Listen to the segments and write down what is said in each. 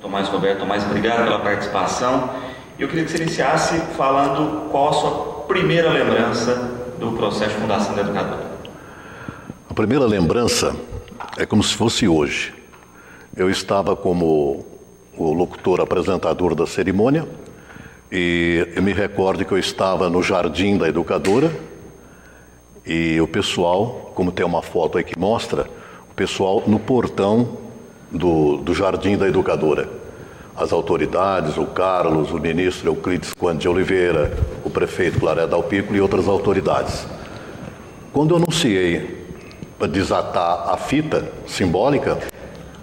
Tomás Roberto, Tomás, obrigado pela participação. Eu queria que você iniciasse falando qual a sua primeira lembrança do processo de fundação da Educadora. A primeira lembrança é como se fosse hoje. Eu estava como o locutor apresentador da cerimônia e eu me recordo que eu estava no jardim da Educadora e o pessoal, como tem uma foto aí que mostra, o pessoal no portão do jardim da Educadora. As autoridades, o Carlos, o ministro Euclides Conde de Oliveira, o prefeito Claré Dalpico e outras autoridades. Quando eu anunciei para desatar a fita simbólica,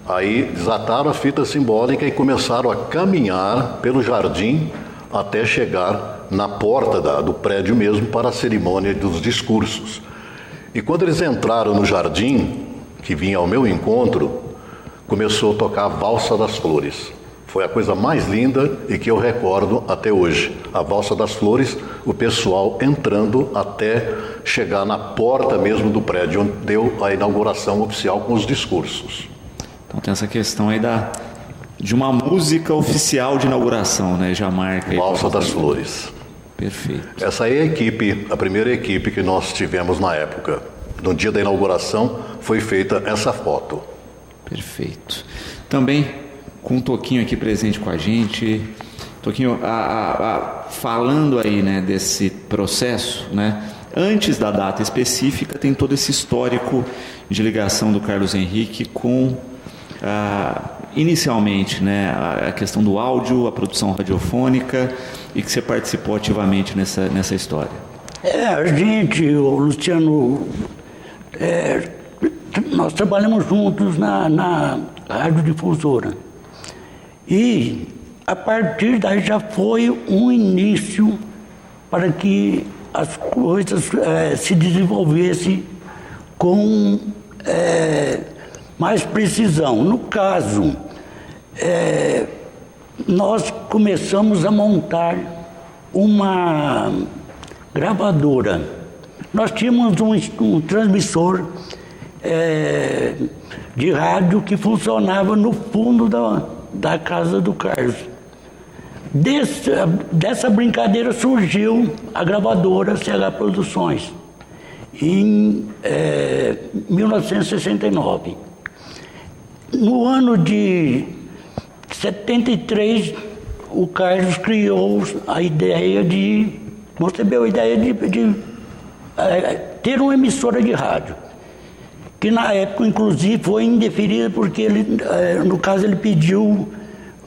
aí desataram a fita simbólica e começaram a caminhar pelo jardim até chegar na porta do prédio mesmo para a cerimônia dos discursos. E quando eles entraram no jardim, que vinha ao meu encontro, começou a tocar a Valsa das Flores. Foi a coisa mais linda e que eu recordo até hoje. A Valsa das Flores, o pessoal entrando até chegar na porta mesmo do prédio, onde deu a inauguração oficial com os discursos. Então tem essa questão aí de uma música oficial de inauguração, né? Já marca aí. Valsa das Flores. Perfeito. Essa é a primeira equipe que nós tivemos na época. No dia da inauguração foi feita essa foto. Perfeito. Também com o Toquinho aqui presente com a gente. Toquinho, falando aí, né, desse processo, né? Antes da data específica, tem todo esse histórico de ligação do Carlos Henrique com, inicialmente, né, a questão do áudio, a produção radiofônica, e que você participou ativamente nessa história. A gente, o Luciano, nós trabalhamos juntos na radiodifusora. E a partir daí já foi um início para que as coisas se desenvolvessem com mais precisão. No caso, nós começamos a montar uma gravadora. Nós tínhamos um transmissor de rádio que funcionava no fundo da casa do Carlos. Dessa brincadeira surgiu a gravadora CH Produções, em 1969. No ano de 73, o Carlos criou a ideia concebeu a ideia de ter uma emissora de rádio, que na época, inclusive, foi indeferida porque ele, no caso, ele pediu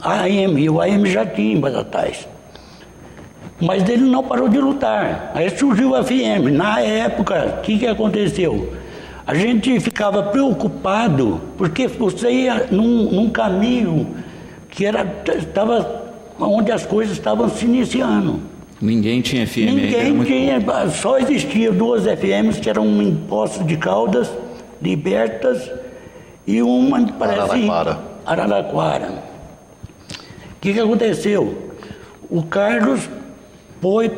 a AM, e o AM já tinha em Batatais. Mas ele não parou de lutar. Aí surgiu a FM. Na época, o que aconteceu? A gente ficava preocupado porque você ia num caminho que estava onde as coisas estavam se iniciando. Ninguém tinha FM. Ninguém tinha, só existiam duas FMs, que eram uma em Poços de Caldas, Libertas, e uma, parece, Araraquara. O que aconteceu? O Carlos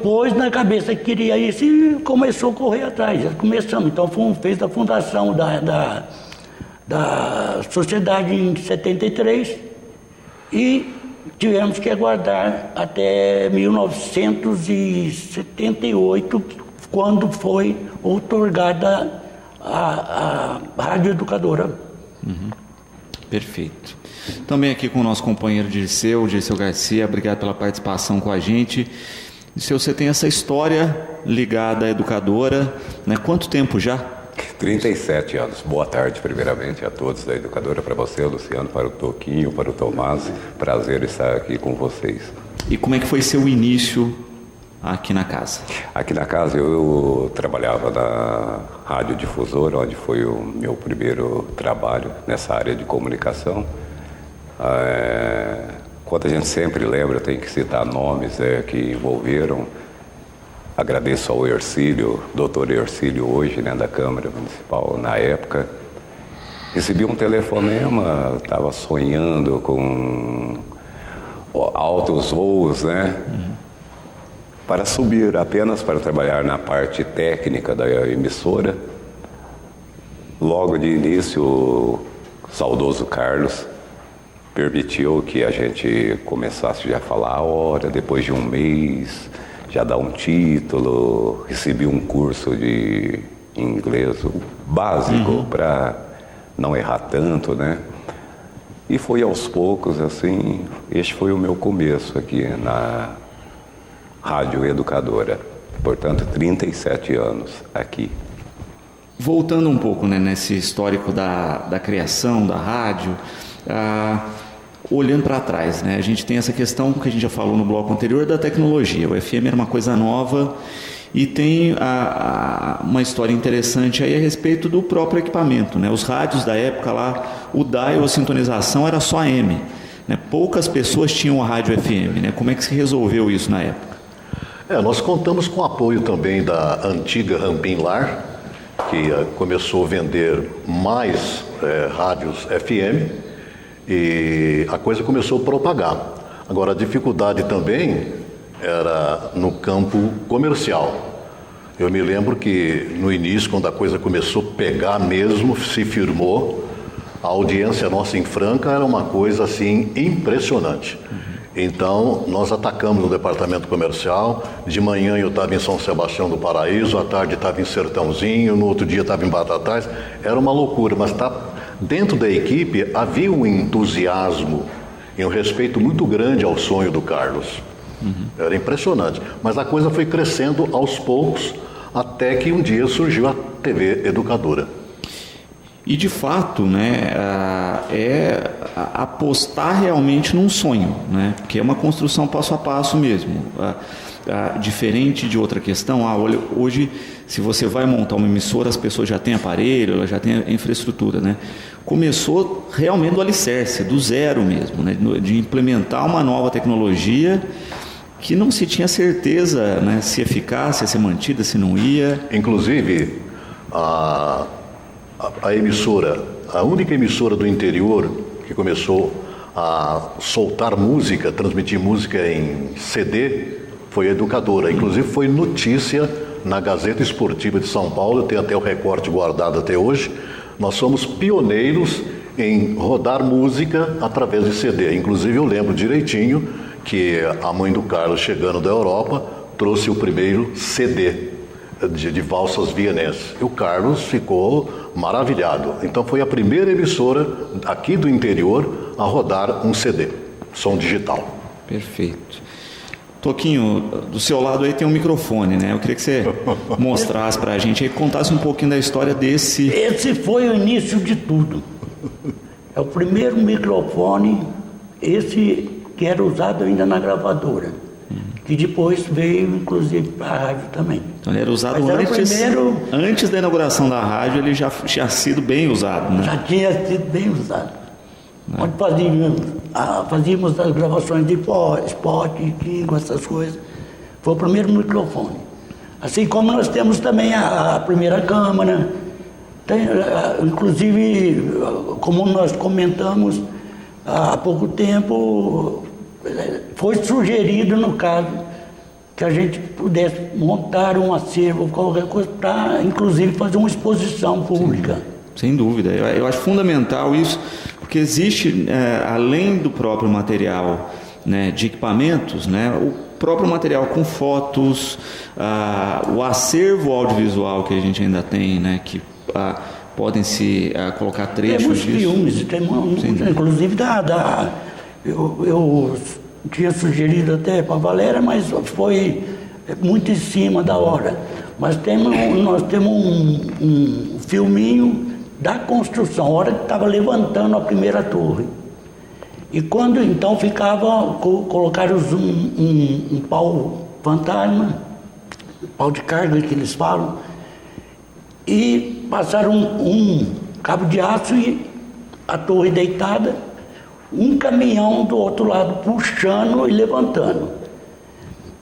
pôs na cabeça que queria isso e começou a correr atrás. Já começamos. Então fez a fundação da sociedade em 73 e tivemos que aguardar até 1978, quando foi outorgada a Rádio Educadora. Uhum. Perfeito. Também aqui com o nosso companheiro Dirceu Garcia, obrigado pela participação com a gente. Dirceu, você tem essa história ligada à Educadora, né? Quanto tempo já? 37 anos. Boa tarde, primeiramente, a todos da Educadora, para você, Luciano, para o Toquinho, para o Tomás. Prazer estar aqui com vocês. E como é que foi seu início aqui na casa? Aqui na casa eu trabalhava na radiodifusora, onde foi o meu primeiro trabalho nessa área de comunicação. Quando a gente sempre lembra, tem que citar nomes que envolveram. Agradeço ao Ercílio, doutor Ercílio hoje, né, da Câmara Municipal, na época. Recebi um telefonema, estava sonhando com altos voos, né? Para subir, apenas para trabalhar na parte técnica da emissora. Logo de início, o saudoso Carlos permitiu que a gente começasse já a falar a hora, depois de um mês, já dar um título, recebi um curso de inglês básico para não errar tanto, né? E foi aos poucos, assim, este foi o meu começo aqui na Rádio Educadora. Portanto, 37 anos aqui. Voltando um pouco, né, nesse histórico da criação da rádio, olhando para trás, né, a gente tem essa questão que a gente já falou no bloco anterior da tecnologia. O FM era uma coisa nova e tem uma história interessante aí a respeito do próprio equipamento, né? Os rádios da época lá, o dial, a sintonização era só AM, né? Poucas pessoas tinham a rádio FM, né? Como é que se resolveu isso na época? Nós contamos com o apoio também da antiga Rampim Lar, que começou a vender mais rádios FM e a coisa começou a propagar. Agora, a dificuldade também era no campo comercial. Eu me lembro que no início, quando a coisa começou a pegar mesmo, se firmou, a audiência nossa em Franca era uma coisa assim impressionante. Então, nós atacamos no departamento comercial. De manhã eu estava em São Sebastião do Paraíso, à tarde estava em Sertãozinho, no outro dia estava em Batatais. Era uma loucura, mas dentro da equipe havia um entusiasmo e um respeito muito grande ao sonho do Carlos. Era impressionante. Mas a coisa foi crescendo aos poucos, até que um dia surgiu a TV Educadora. E de fato, né, é apostar realmente num sonho, né, porque é uma construção passo a passo mesmo. Diferente de outra questão, olha, hoje se você vai montar uma emissora, as pessoas já têm aparelho, elas já têm infraestrutura, né? Começou realmente do alicerce, do zero mesmo, né, de implementar uma nova tecnologia que não se tinha certeza, né, se ia ficar, se ia ser mantida, se não ia. Inclusive, a emissora, a única emissora do interior que começou a soltar música, transmitir música em CD, foi a Educadora. Inclusive foi notícia na Gazeta Esportiva de São Paulo, tem até o recorte guardado até hoje. Nós somos pioneiros em rodar música através de CD. Inclusive eu lembro direitinho que a mãe do Carlos, chegando da Europa, trouxe o primeiro CD de valsas vienenses. E o Carlos ficou maravilhado. Então foi a primeira emissora aqui do interior a rodar um CD, som digital. Perfeito. Toquinho, do seu lado aí tem um microfone, né? Eu queria que você mostrasse pra gente aí, contasse um pouquinho da história desse... Esse foi o início de tudo. É o primeiro microfone, esse que era usado ainda na gravadora, que depois veio inclusive para a rádio também. Então ele era usado primeiro... antes da inauguração da rádio, ele já tinha sido bem usado, né? Já tinha sido bem usado. Onde fazíamos as gravações de spot, jingle, essas coisas. Foi o primeiro microfone. Assim como nós temos também a primeira câmara. Inclusive, como nós comentamos há pouco tempo, foi sugerido, no caso, que a gente pudesse montar um acervo, qualquer coisa, para, inclusive, fazer uma exposição pública. Sim, sem dúvida. Eu acho fundamental isso, porque existe, além do próprio material, né, de equipamentos, né, o próprio material com fotos, o acervo audiovisual que a gente ainda tem, né, que podem se colocar trechos disso. Filmes, inclusive eu tinha sugerido até para a Valéria, mas foi muito em cima da hora. Mas nós temos um filminho da construção, a hora que estava levantando a primeira torre. E quando então colocaram um pau fantasma, pau de carga que eles falam, e passaram um cabo de aço e a torre deitada, um caminhão do outro lado puxando e levantando.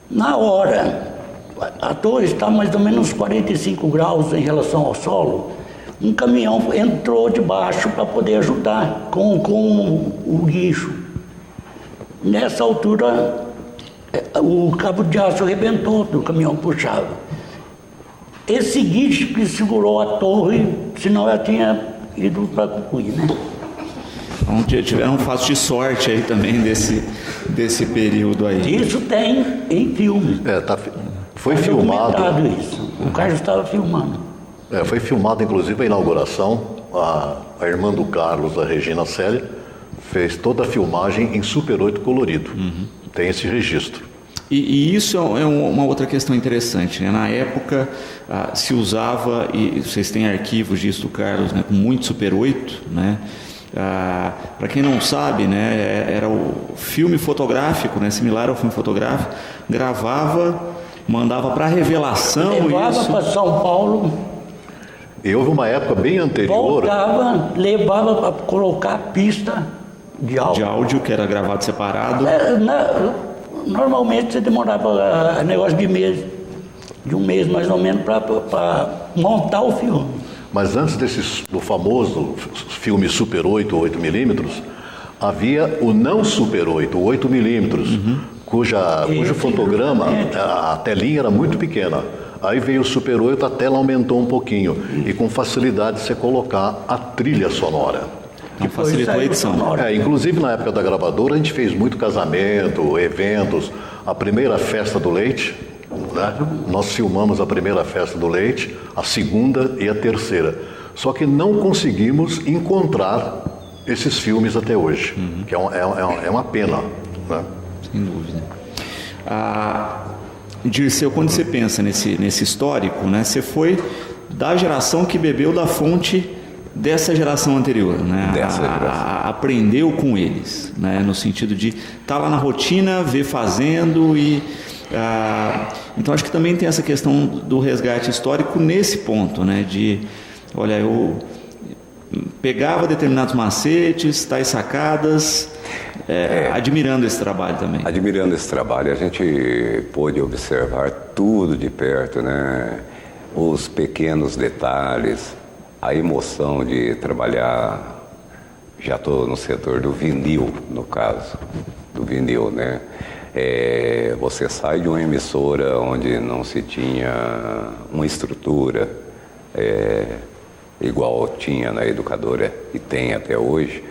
Na hora, a torre está mais ou menos 45 graus em relação ao solo, um caminhão entrou debaixo para poder ajudar com o guincho. Nessa altura, o cabo de aço arrebentou do caminhão que puxava. Esse guincho que segurou a torre, senão ela tinha ido para Cucuí, né? Então tiveram um fato de sorte aí também desse período aí. Isso tem em filme. Foi Tá filmado. documentado isso. O Carlos estava filmando. Foi filmado, inclusive, a inauguração. A irmã do Carlos, a Regina Célia, fez toda a filmagem em Super 8 colorido. Tem esse registro. E isso é uma outra questão interessante, né? Na época se usava, e vocês têm arquivos disso do Carlos, né, com muito Super 8, né? Para quem não sabe, né, era o filme fotográfico, né, similar ao filme fotográfico, gravava, mandava para revelação. Levava para São Paulo, E houve uma época bem anterior. voltava, levava para colocar a pista de áudio. De áudio, que era gravado separado. Normalmente você demorava negócio de um mês mais ou menos para montar o filme. Mas antes do famoso filme Super 8, 8mm, havia o não Super 8, 8mm, cujo fotograma, a telinha era muito pequena. Aí veio o Super 8, a tela aumentou um pouquinho. E com facilidade você colocar a trilha sonora. Então facilitou a edição. Inclusive na época da gravadora a gente fez muito casamento, eventos. A primeira festa do leite, né? Nós filmamos a primeira festa do leite, a segunda e a terceira. Só que não conseguimos encontrar esses filmes até hoje, que é uma pena, né? Sem dúvida. Dirceu, quando você pensa nesse histórico, né, você foi da geração que bebeu da fonte dessa geração anterior, né? Aprendeu com eles, né? No sentido de estar lá na rotina, ver fazendo então acho que também tem essa questão do resgate histórico nesse ponto, né? De, olha, eu pegava determinados macetes, tais sacadas, admirando esse trabalho também. Admirando esse trabalho, a gente pôde observar tudo de perto, né? Os pequenos detalhes, a emoção de trabalhar. Já estou no setor do vinil, no caso, do vinil, né? Você sai de uma emissora onde não se tinha uma estrutura igual tinha na Educadora e tem até hoje.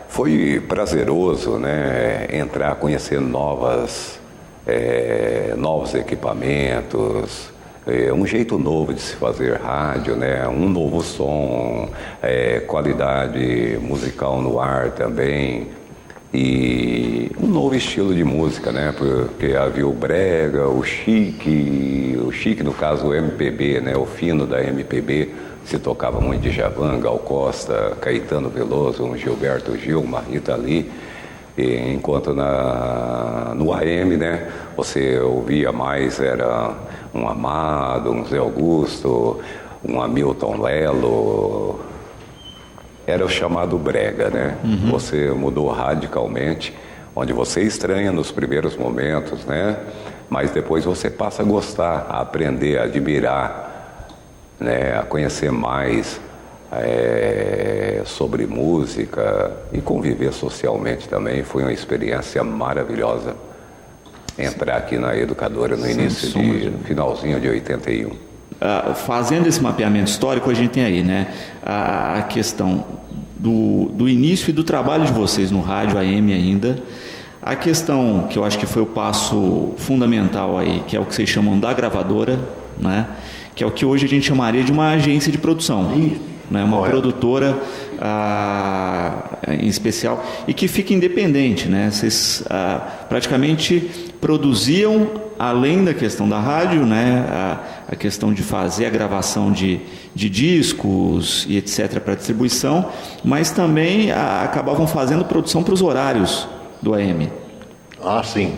Foi prazeroso, né? Entrar, conhecer novos equipamentos, um jeito novo de se fazer rádio, né? Um novo som, qualidade musical no ar também, e um novo estilo de música, né? Porque havia o brega, o chique no caso o MPB, né? O fino da MPB, se tocava muito de Djavan, Gal Costa, Caetano Veloso, um Gilberto Gil, uma Rita Lee. Enquanto no AM, né, você ouvia mais, era um Amado, um Zé Augusto, um Hamilton Lelo. Era o chamado brega, né? Você mudou radicalmente, onde você estranha nos primeiros momentos, né? Mas depois você passa a gostar, a aprender, a admirar, né? A conhecer mais sobre música e conviver socialmente também. Foi uma experiência maravilhosa entrar aqui na Educadora no finalzinho de 81. Fazendo esse mapeamento histórico, a gente tem aí, né, a questão do início e do trabalho de vocês no rádio AM ainda, a questão que eu acho que foi o passo fundamental aí, que é o que vocês chamam da gravadora, né, que é o que hoje a gente chamaria de uma agência de produção, né, uma produtora em especial, e que fica independente, né? Vocês praticamente produziam, além da questão da rádio, né, a questão de fazer a gravação de discos e etc. para distribuição, mas também acabavam fazendo produção para os horários do AM. Sim.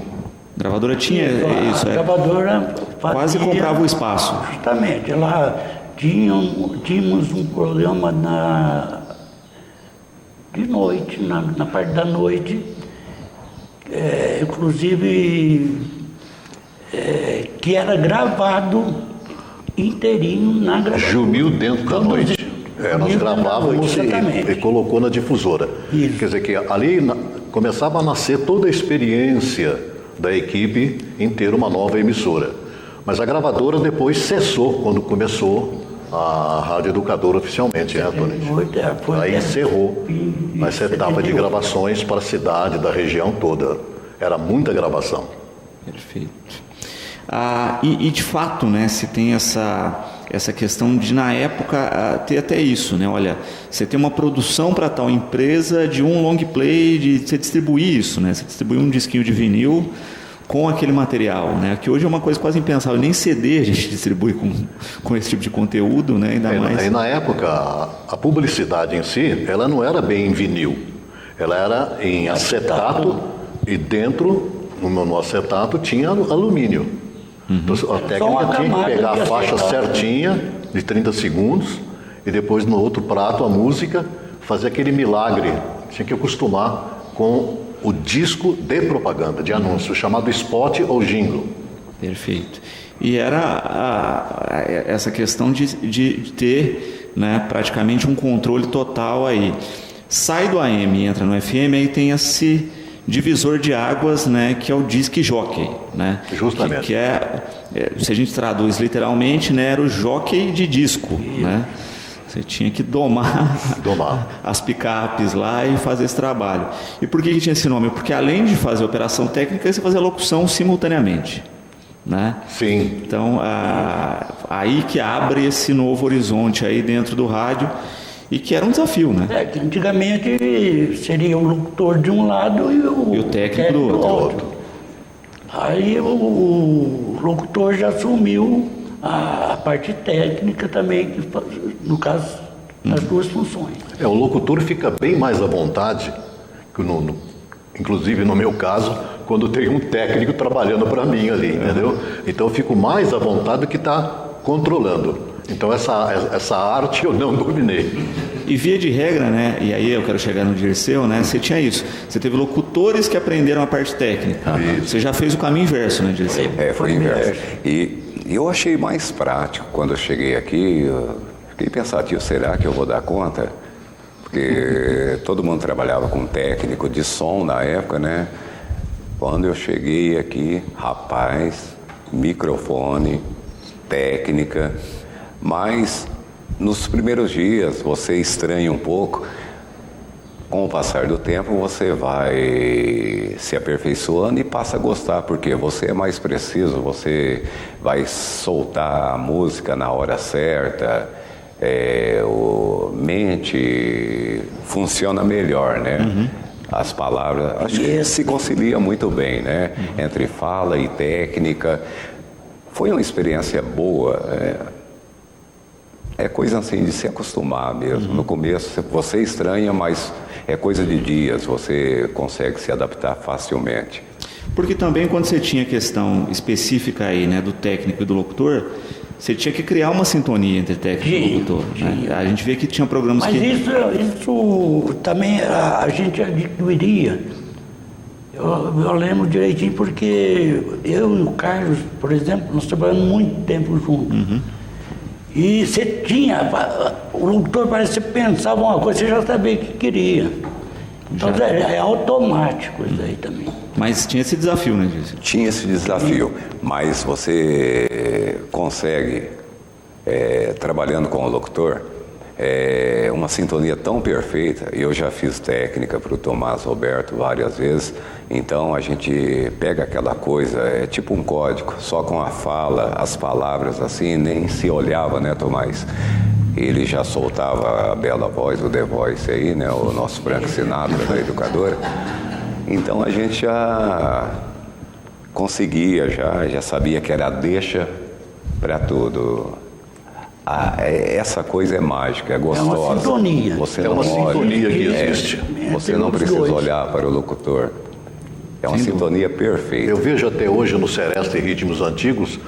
A gravadora tinha isso. A gravadora quase comprava o espaço. Justamente. Lá tínhamos um programa de noite, na parte da noite, inclusive que era gravado inteirinho na gravadora. Jumil dentro da noite. Nós gravávamos e colocou na difusora. Isso. Quer dizer que ali começava a nascer toda a experiência da equipe em ter uma nova emissora. Mas a gravadora depois cessou quando começou a Rádio Educadora oficialmente, né, Antônio? Aí encerrou essa etapa de gravações para a cidade, da região toda. Era muita gravação. Perfeito. E de fato, né, se tem essa questão de, na época, ter até isso, né? Olha, você tem uma produção para tal empresa de um long play, de você distribuir isso, né? Você distribuir um disquinho de vinil com aquele material, né? Que hoje é uma coisa quase impensável, nem CD a gente distribui com esse tipo de conteúdo, né? Ainda mais. E na época, a publicidade em si, ela não era bem em vinil, ela era em acetato e dentro, no acetato, tinha alumínio. Então, a técnica tinha que pegar a faixa certinha, de 30 segundos, e depois no outro prato, a música, fazer aquele milagre. Tinha que acostumar com o disco de propaganda, de anúncio, chamado spot ou jingle. Perfeito. E era essa questão de ter, né, praticamente um controle total aí. Sai do AM, entra no FM, aí tem esse divisor de águas, né, que é o disc jockey, né? Justamente. Que se a gente traduz literalmente, né, era o jockey de disco, né? Você tinha que domar as picapes lá e fazer esse trabalho. E por que tinha esse nome? Porque além de fazer operação técnica, você fazia locução simultaneamente, né? Sim. Então, aí que abre esse novo horizonte aí dentro do rádio e que era um desafio, né? Que antigamente seria o locutor de um lado e o técnico do outro. Aí o locutor já assumiu a parte técnica também, no caso, as duas funções. O locutor fica bem mais à vontade, inclusive no meu caso, quando tem um técnico trabalhando para mim ali, entendeu? Então eu fico mais à vontade do que está controlando. Então essa arte eu não dominei. E via de regra, né? E aí eu quero chegar no Dirceu, né? Você tinha isso. Você teve locutores que aprenderam a parte técnica. Você já fez o caminho inverso, né, Dirceu? Foi inverso. E eu achei mais prático quando eu cheguei aqui. Eu fiquei pensativo, será que eu vou dar conta? Porque todo mundo trabalhava com técnico de som na época, né? Quando eu cheguei aqui, rapaz, microfone, técnica, mas nos primeiros dias você estranha um pouco. Com o passar do tempo você vai se aperfeiçoando e passa a gostar, porque você é mais preciso, você vai soltar a música na hora certa, mente funciona melhor, né? As palavras, acho que se concilia muito bem, né? Entre fala e técnica. Foi uma experiência boa. É coisa assim de se acostumar mesmo. No começo você estranha, mas é coisa de dias, você consegue se adaptar facilmente. Porque também quando você tinha questão específica aí, né, do técnico e do locutor, você tinha que criar uma sintonia entre técnico e locutor. Né? A gente vê que tinha programas mas isso também a gente adquiriria. Eu lembro direitinho porque eu e o Carlos, por exemplo, nós trabalhamos muito tempo juntos. E você tinha, o locutor parece que pensava uma coisa, você já sabia o que queria. Então é automático isso aí também. Mas tinha esse desafio, né, Dirceu? Tinha esse desafio, mas você consegue, trabalhando com o locutor, uma sintonia tão perfeita. Eu já fiz técnica para o Tomás Roberto várias vezes, então a gente pega aquela coisa, é tipo um código, só com a fala, as palavras assim, nem se olhava, né, Tomás? Ele já soltava a bela voz, o The Voice aí, né, o nosso Frank Sinatra da Educadora. Então a gente já conseguia, já sabia que era deixa para tudo. Essa coisa é mágica, é gostosa. É uma sintonia. É uma sintonia que existe. Você não precisa olhar para o locutor. É uma sintonia perfeita. Eu vejo até hoje no Seresta e Ritmos Antigos,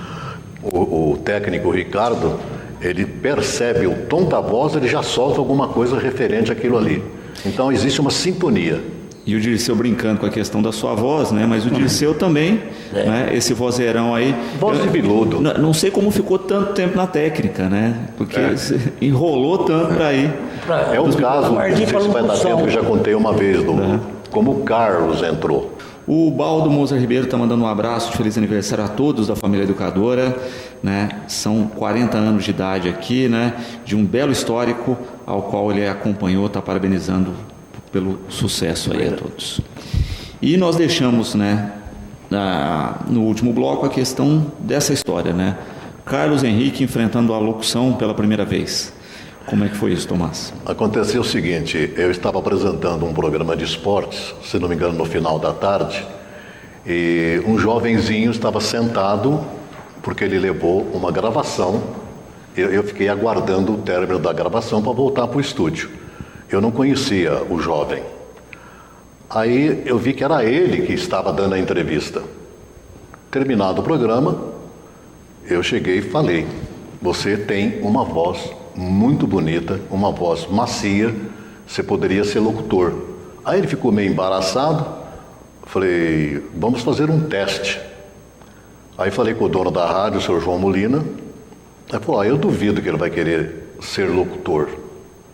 o técnico Ricardo, ele percebe o tom da voz, ele já solta alguma coisa referente àquilo ali. Então existe uma sintonia. E o Dirceu brincando com a questão da sua voz, né? Mas o Dirceu também, né? Esse vozeirão aí. Voz de biludo. Não sei como ficou tanto tempo na técnica, né? Porque enrolou tanto para ir. É um caso, não sei se vai dar tempo, eu já contei uma vez, como o Carlos entrou. O Baldo Moza Ribeiro está mandando um abraço de feliz aniversário a todos da família educadora, né? São 40 anos de idade aqui, né? De um belo histórico ao qual ele acompanhou, está parabenizando pelo sucesso aí a todos. E nós deixamos, né, no último bloco a questão dessa história, né? Carlos Henrique enfrentando a locução pela primeira vez. Como é que foi isso, Tomás? Aconteceu o seguinte, eu estava apresentando um programa de esportes, se não me engano no final da tarde, e um jovenzinho estava sentado, porque ele levou uma gravação, eu fiquei aguardando o término da gravação para voltar para o estúdio. Eu não conhecia o jovem. Aí eu vi que era ele que estava dando a entrevista. Terminado o programa, eu cheguei e falei: você tem uma voz muito bonita, uma voz macia, você poderia ser locutor. Aí ele ficou meio embaraçado, falei: vamos fazer um teste. Aí falei com o dono da rádio, o senhor João Molina. Aí falou: eu duvido que ele vai querer ser locutor,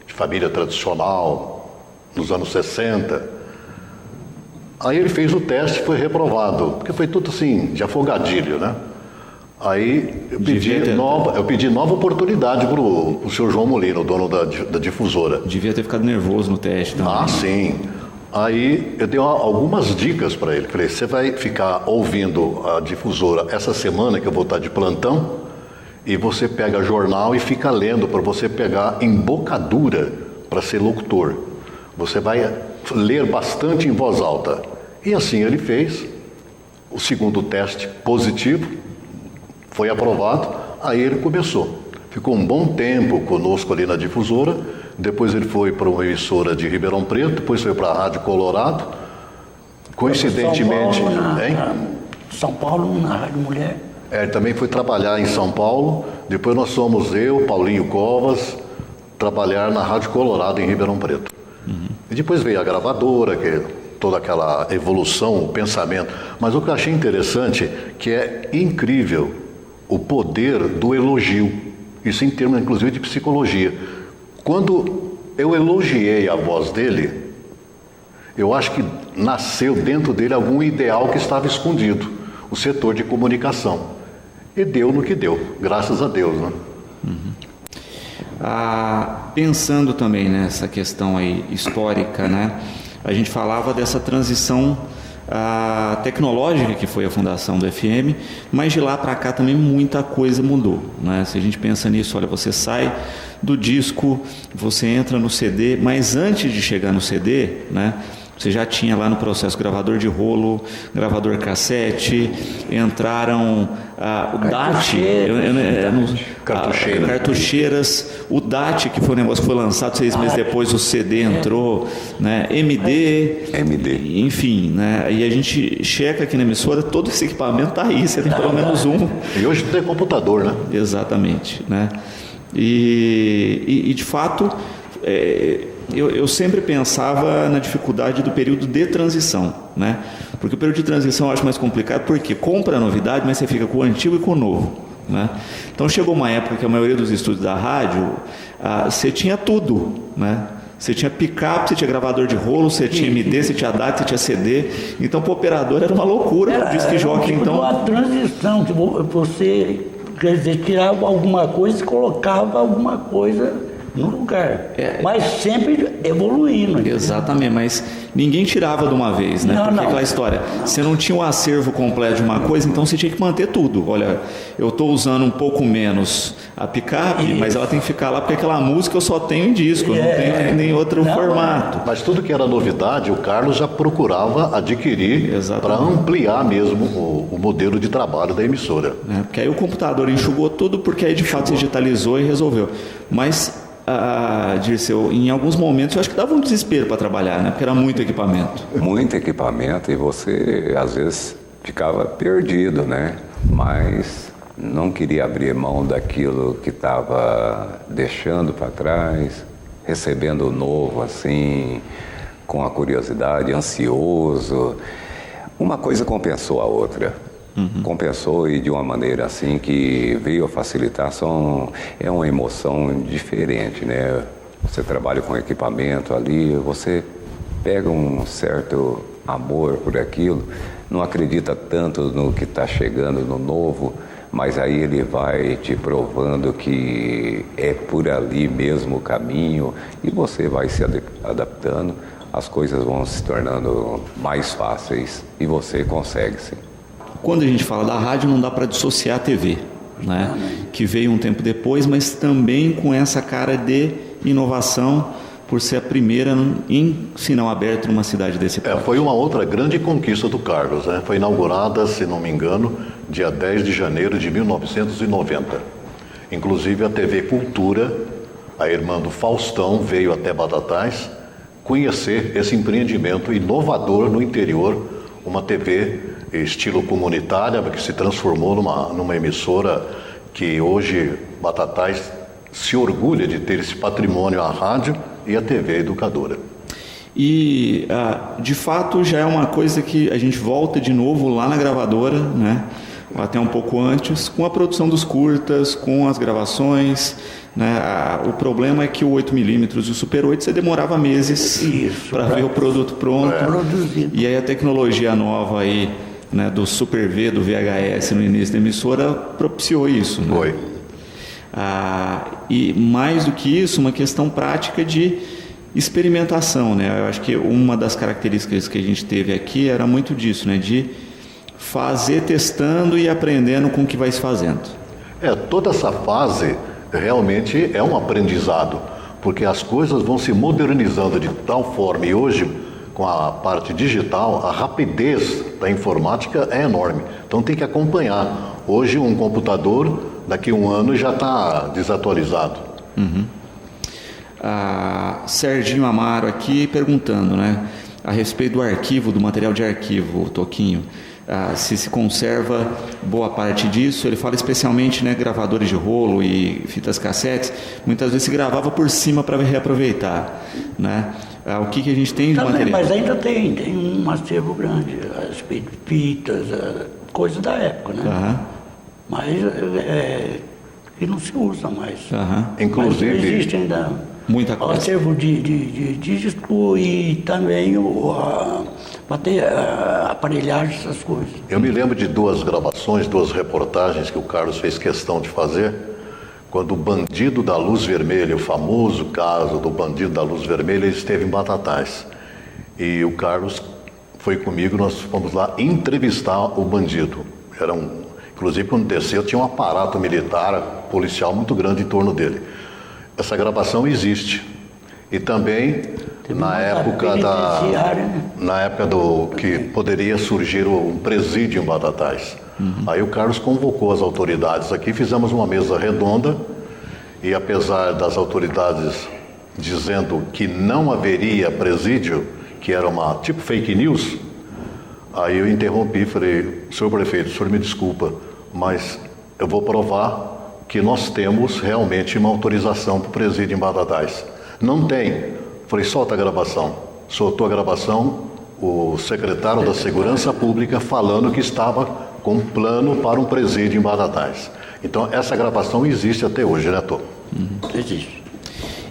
de família tradicional, nos anos 60. Aí ele fez o teste e foi reprovado, porque foi tudo assim, de afogadilho, né? Aí eu pedi nova oportunidade para o senhor João Molina, o dono da difusora. Devia ter ficado nervoso no teste também. Ah, sim. Aí eu dei algumas dicas para ele. Falei: você vai ficar ouvindo a difusora essa semana que eu vou estar de plantão, e você pega jornal e fica lendo para você pegar embocadura para ser locutor. Você vai ler bastante em voz alta. E assim ele fez. O segundo teste positivo, foi aprovado, aí ele começou. Ficou um bom tempo conosco ali na difusora, depois ele foi para uma emissora de Ribeirão Preto, depois foi para a Rádio Colorado. Coincidentemente... São Paulo, na Rádio Mulher. Ele também foi trabalhar em São Paulo, depois nós fomos eu, Paulinho Covas, trabalhar na Rádio Colorado em Ribeirão Preto. E depois veio a gravadora, que toda aquela evolução, o pensamento. Mas o que eu achei interessante, que é incrível o poder do elogio, isso em termos inclusive de psicologia. Quando eu elogiei a voz dele, eu acho que nasceu dentro dele algum ideal que estava escondido, o setor de comunicação. E deu no que deu, graças a Deus, né? Pensando também nessa questão aí histórica, né? A gente falava dessa transição tecnológica que foi a fundação do FM, mas de lá para cá também muita coisa mudou, né? Se a gente pensa nisso, olha, você sai do disco, você entra no CD, mas antes de chegar no CD, né, você já tinha lá no processo gravador de rolo, gravador cassete, entraram o DAT, cartucheiras, o DAT, que foi um negócio que foi lançado 6 meses depois, o CD entrou, né, MD, enfim, né, e a gente checa aqui na emissora, todo esse equipamento está aí, você tem pelo menos um. E hoje tem computador, né? Exatamente, né? E de fato, eu sempre pensava na dificuldade do período de transição, né? Porque o período de transição eu acho mais complicado, porque compra a novidade, mas você fica com o antigo e com o novo, né? Então chegou uma época que a maioria dos estúdios da rádio, você tinha tudo, né? Você tinha picape, você tinha gravador de rolo, você tinha MD, você tinha DAT, você tinha CD. Então para o operador era uma loucura. Diz que jockey, então... uma transição, que você, quer dizer, tirava alguma coisa e colocava alguma coisa no lugar, mas sempre evoluindo. Exatamente, mas ninguém tirava de uma vez, né? Porque aquela história, você não tinha um acervo completo de uma coisa, então você tinha que manter tudo. Olha, eu estou usando um pouco menos a picape, mas ela tem que ficar lá porque aquela música eu só tenho em disco, eu não tenho nem outro formato. Mas tudo que era novidade, o Carlos já procurava adquirir para ampliar mesmo o modelo de trabalho da emissora. Porque aí o computador enxugou tudo, porque aí de fato se digitalizou e resolveu. Mas Dirceu, em alguns momentos eu acho que dava um desespero para trabalhar, né? Porque era muito equipamento. Muito equipamento e você às vezes ficava perdido, né? Mas não queria abrir mão daquilo que estava deixando para trás, recebendo o novo assim, com a curiosidade, ansioso. Uma coisa compensou a outra. Compensou e de uma maneira assim que veio a facilitar. É uma emoção diferente, né? Você trabalha com equipamento ali, você pega um certo amor por aquilo, não acredita tanto no que está chegando, no novo, mas aí ele vai te provando que é por ali mesmo o caminho e você vai se adaptando, as coisas vão se tornando mais fáceis e você consegue, sim. Quando a gente fala da rádio, não dá para dissociar a TV, né? Que veio um tempo depois, mas também com essa cara de inovação, por ser a primeira em sinal aberto numa cidade desse porte. Foi uma outra grande conquista do Carlos, né? Foi inaugurada, se não me engano, dia 10 de janeiro de 1990. Inclusive a TV Cultura, a irmã do Faustão, veio até Batatais conhecer esse empreendimento inovador no interior, uma TV estilo comunitária, que se transformou numa emissora que hoje Batatais se orgulha de ter esse patrimônio, a rádio e a TV educadora. E, de fato, já é uma coisa que a gente volta de novo lá na gravadora, né? Até um pouco antes, com a produção dos curtas, com as gravações, né? O problema é que o 8mm e o Super 8 você demorava meses para ver o produto pronto. E aí a tecnologia nova aí, né, do Super V, do VHS no início da emissora propiciou isso, né? Foi. E mais do que isso, uma questão prática de experimentação, né? Eu acho que uma das características que a gente teve aqui era muito disso, né? De fazer testando e aprendendo com o que vai se fazendo. Toda essa fase realmente é um aprendizado, porque as coisas vão se modernizando de tal forma, e hoje, com a parte digital, a rapidez da informática é enorme. Então tem que acompanhar. Hoje um computador, daqui a um ano, já está desatualizado. Serginho Amaro aqui perguntando, né, a respeito do arquivo, do material de arquivo, Toquinho, se conserva boa parte disso. Ele fala especialmente, né, gravadores de rolo e fitas cassetes, muitas vezes se gravava por cima para reaproveitar, né? O que a gente tem de também, material? mas ainda tem um acervo grande, a respeito de fitas, coisas da época, né? Mas que não se usa mais. Inclusive, mas existe ainda muita coisa. Acervo de disco e também aparelhagem, essas coisas. Eu me lembro de duas gravações, duas reportagens que o Carlos fez questão de fazer, quando o Bandido da Luz Vermelha, o famoso caso do Bandido da Luz Vermelha, ele esteve em Batatais. E o Carlos foi comigo, nós fomos lá entrevistar o bandido. Inclusive, quando desceu, tinha um aparato militar, policial muito grande em torno dele. Essa gravação existe. E também na época do que poderia surgir um presídio em Batatais. Aí o Carlos convocou as autoridades aqui, fizemos uma mesa redonda, e apesar das autoridades dizendo que não haveria presídio, que era uma tipo fake news, aí eu interrompi e falei: senhor prefeito, o senhor me desculpa, mas eu vou provar que nós temos realmente uma autorização para o presídio em Batatais. Não tem. Falei: solta a gravação. Soltou a gravação, o secretário da Segurança Pública falando que estava com plano para um presídio em Batatais. Então essa gravação existe até hoje, né, Tô? Existe.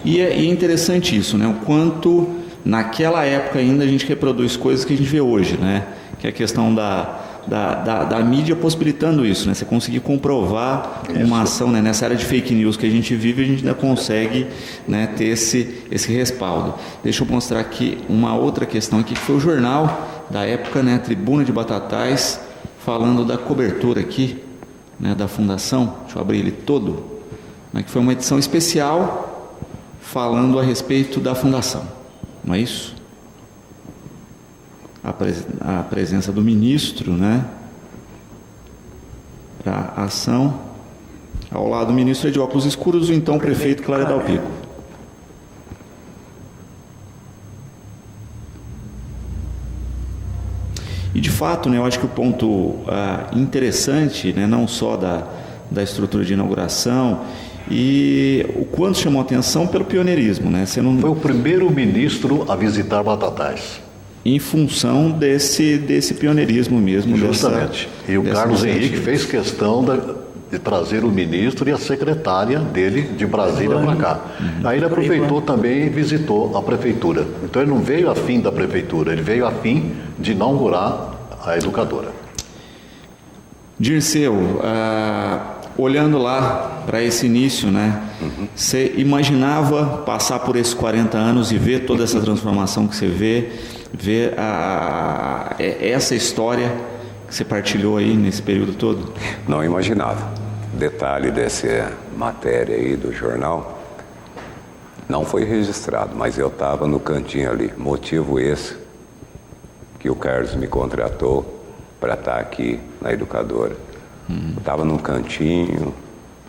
E é interessante isso, né? O quanto naquela época ainda a gente reproduz coisas que a gente vê hoje, né? Que é a questão da mídia possibilitando isso, né? Você conseguir comprovar uma ação, né? Nessa área de fake news que a gente vive, a gente ainda consegue, né, ter esse respaldo. Deixa eu mostrar aqui uma outra questão aqui, que foi o jornal da época, né? Tribuna de Batatais, falando da cobertura aqui, né, da fundação. Deixa eu abrir ele todo, né, que foi uma edição especial falando a respeito da fundação, não é isso? A presença do ministro, né, para a ação. Ao lado do ministro de óculos escuros, o então prefeito Clara Dalpico. E de fato, né, eu acho que o ponto interessante, né, não só da estrutura de inauguração, e o quanto chamou a atenção pelo pioneirismo, né? Você não... Foi o primeiro ministro a visitar Batatais. Em função desse pioneirismo mesmo. Justamente. E o Carlos Henrique fez questão de trazer o ministro e a secretária dele de Brasília para cá. Aí ele aproveitou também e visitou a prefeitura. Então ele não veio a fim da prefeitura, ele veio a fim de inaugurar a educadora. Dirceu, olhando lá para esse início, né? Você imaginava passar por esses 40 anos e ver toda essa transformação que você vê, ver essa história que você partilhou aí nesse período todo? Não imaginava. Detalhe dessa matéria aí do jornal, não foi registrado, mas eu estava no cantinho ali. Motivo esse que o Carlos me contratou para estar aqui na educadora. Estava num cantinho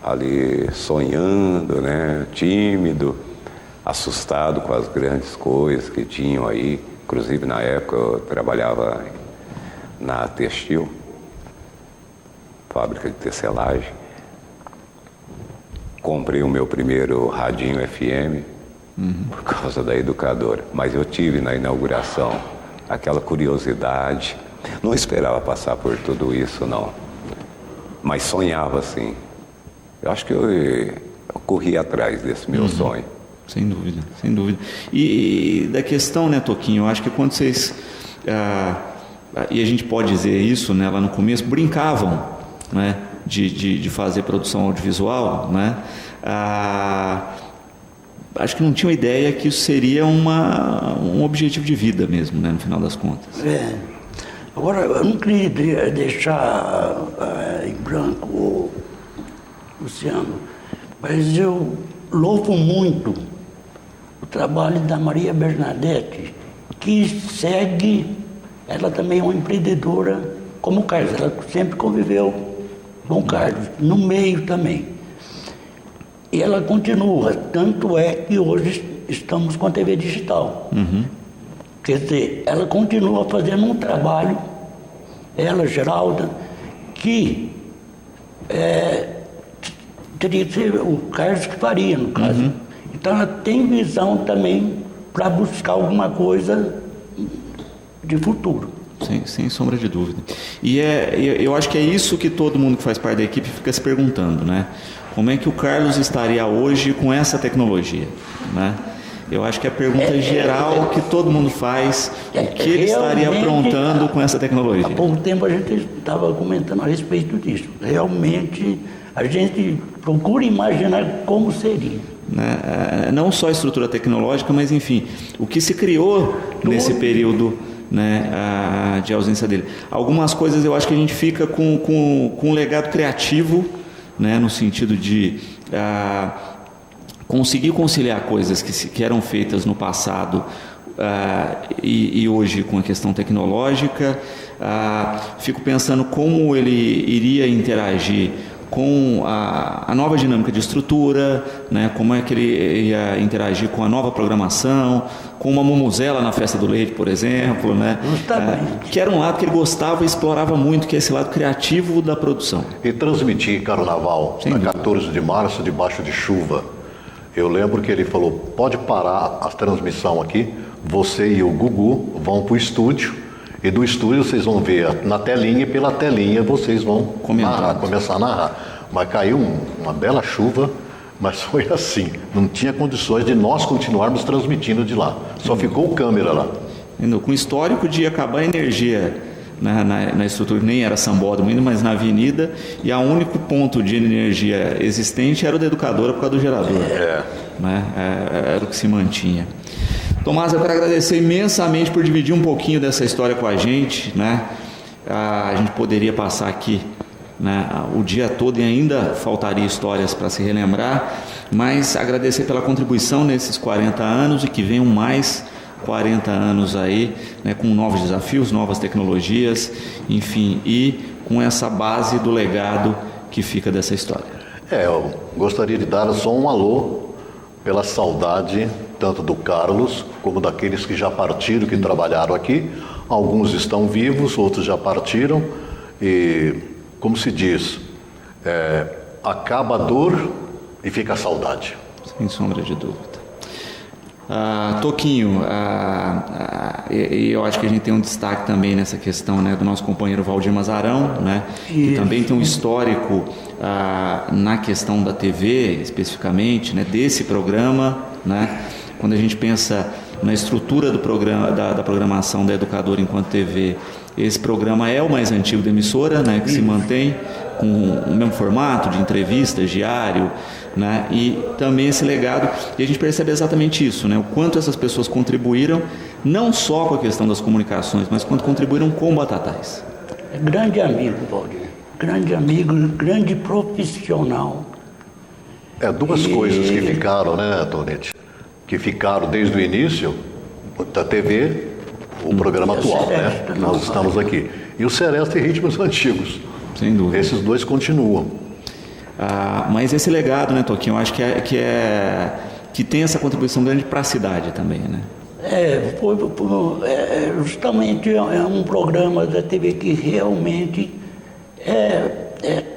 ali sonhando, né, tímido, assustado com as grandes coisas que tinham aí. Inclusive na época eu trabalhava na Textil, fábrica de tecelagem. Comprei o meu primeiro radinho FM por causa da educadora. Mas eu tive na inauguração aquela curiosidade. Não esperava passar por tudo isso, não. Mas sonhava, assim. Eu acho que eu corri atrás desse meu sonho. Sem dúvida, sem dúvida. E da questão, né, Toquinho, eu acho que quando vocês, e a gente pode dizer isso, né, lá no começo, brincavam, né, de fazer produção audiovisual, né, acho que não tinham ideia que isso seria um objetivo de vida mesmo, né, no final das contas. Agora, eu não queria deixar em branco, Luciano, mas eu louvo muito o trabalho da Maria Bernadette, que segue, ela também é uma empreendedora como o Carlos, ela sempre conviveu com o Carlos, no meio também. E ela continua, tanto é que hoje estamos com a TV digital. Quer dizer, ela continua fazendo um trabalho, ela, Geralda, que teria que ser o Carlos que faria, no caso. Então ela tem visão também para buscar alguma coisa de futuro. Sem sombra de dúvida. E eu acho que é isso que todo mundo que faz parte da equipe fica se perguntando, né? Como é que o Carlos estaria hoje com essa tecnologia, né? Eu acho que é a pergunta geral que todo mundo faz, o que ele estaria aprontando com essa tecnologia. Há pouco tempo a gente estava comentando a respeito disso. Realmente a gente procura imaginar como seria. Né? Não só a estrutura tecnológica, mas enfim, o que se criou nesse período, né, de ausência dele. Algumas coisas eu acho que a gente fica com um legado criativo, né, no sentido de conseguir conciliar coisas que eram feitas no passado e hoje com a questão tecnológica. Fico pensando como ele iria interagir com a nova dinâmica de estrutura, né? Como é que ele ia interagir com a nova programação, com uma mumuzela na Festa do Leite, por exemplo, né? Que era um lado que ele gostava e explorava muito, que é esse lado criativo da produção. E transmitir carnaval, na 14 de março, debaixo de chuva. Eu lembro que ele falou, pode parar a transmissão aqui, você e o Gugu vão para o estúdio, e do estúdio vocês vão ver na telinha, e pela telinha vocês vão começar a narrar. Mas caiu uma bela chuva, mas foi assim, não tinha condições de nós continuarmos transmitindo de lá, só ficou o câmera lá. Com o histórico de acabar a energia na estrutura, nem era sambódromo ainda, mas na avenida, e o único ponto de energia existente era o da educadora por causa do gerador. Né? Era o que se mantinha. Tomás, eu quero agradecer imensamente por dividir um pouquinho dessa história com a gente, né? A gente poderia passar aqui, né, o dia todo e ainda faltaria histórias para se relembrar, mas agradecer pela contribuição nesses 40 anos e que venham mais 40 anos aí, né, com novos desafios, novas tecnologias, enfim, e com essa base do legado que fica dessa história. Eu gostaria de dar só um alô pela saudade tanto do Carlos como daqueles que já partiram, que trabalharam aqui. Alguns estão vivos, outros já partiram e, como se diz, acaba a dor e fica a saudade. Sem sombra de dúvida. Toquinho, e eu acho que a gente tem um destaque também nessa questão, né, do nosso companheiro Valdir Mazarão, né, que também tem um histórico na questão da TV, especificamente, né, desse programa, né, quando a gente pensa na estrutura do programa, da programação da Educadora enquanto TV, esse programa é o mais antigo da emissora, né, que se mantém com o mesmo formato de entrevistas, diário, né, e também esse legado, e a gente percebe exatamente isso, né, o quanto essas pessoas contribuíram, não só com a questão das comunicações, mas quanto contribuíram com o Batatais. Grande amigo, Valdir, grande amigo, grande profissional. Duas coisas que ficaram, né, Tonetti? Que ficaram desde o início da TV, o programa atual, né? Nós estamos aqui. E o Seresta e Ritmos Antigos. Sem dúvida. Esses dois continuam. Mas esse legado, né, Toquinho, eu acho que tem essa contribuição grande para a cidade também, né? Justamente é um programa da TV que realmente